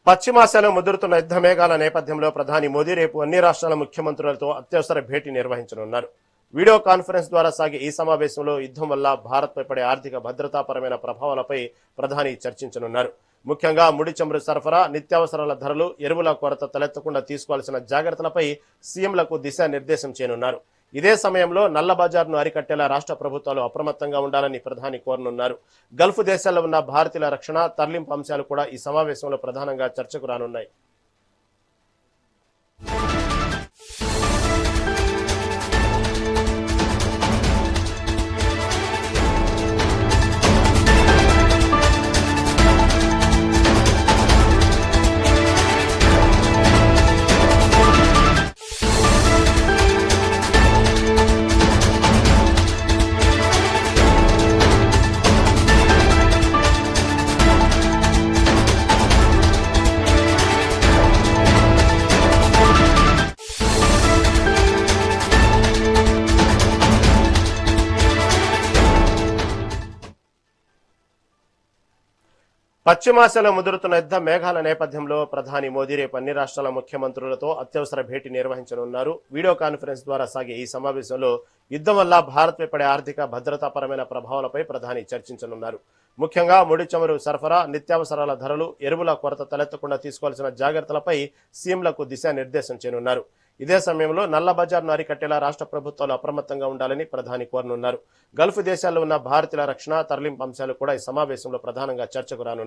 పశ్చిమాసియాలో ముదురుతున్న యుద్ధ మేఘాల నేపథ్యంలో ప్రధాని మోదీ రేపు అన్ని రాష్ట్రాల ముఖ్యమంత్రులతో అత్యవసర భేటీ నిర్వహించనున్నారు. వీడియో కాన్ఫరెన్స్ ద్వారా సాగే ఈ సమావేశంలో యుద్ధం వల్ల భారత్పై పడే ఆర్థిక భద్రతాపరమైన ప్రభావాలపై ప్రధాని చర్చించనున్నారు. ముఖ్యంగా ముడి చమురు సరఫరా, నిత్యావసరాల ధరలు, ఎరువుల కొరత తలెత్తకుండా తీసుకోవాల్సిన జాగ్రత్తలపై సీఎంలకు దిశానిర్దేశం చేయనున్నారు. ఇదే సమయంలో నల్ల బజార్ను అరికట్టేలా రాష్ట్ర ప్రభుత్వాలు అప్రమత్తంగా ఉండాలని ప్రధాని కోరనున్నారు. గల్ఫ్ దేశాల్లో ఉన్న భారతీయుల రక్షణ, తరలింపు అంశాలు కూడా ఈ సమావేశంలో ప్రధానంగా చర్చకు రానున్నాయి. పశ్చిమాసియాలో ముదురుతున్న యుద్ధ మేఘాల నేపథ్యంలో ప్రధాని మోదీ రేపు అన్ని రాష్ట్రాల ముఖ్యమంత్రులతో అత్యవసర భేటీ నిర్వహించనున్నారు. వీడియో కాన్ఫరెన్స్ ద్వారా సాగే ఈ సమావేశంలో యుద్ధం వల్ల భారత్పై పడే ఆర్థిక భద్రతాపరమైన ప్రభావాలపై ప్రధాని చర్చించనున్నారు. ముఖ్యంగా ముడి చమురు సరఫరా, నిత్యావసరాల ధరలు, ఎరువుల కొరత తలెత్తకుండా తీసుకోవాల్సిన జాగ్రత్తలపై సీఎంలకు దిశానిర్దేశం చేయనున్నారు. ఇదే సమయంలో నల్ల బజార్ను అరికట్టేలా రాష్ట్ర ప్రభుత్వాలు అప్రమత్తంగా ఉండాలని ప్రధాని కోరనున్నారు. గల్ఫ్ దేశాల్లో ఉన్న భారతీయుల రక్షణ, తరలింపు అంశాలు కూడా ఈ సమావేశంలో ప్రధానంగా చర్చకు రానున్నాయి.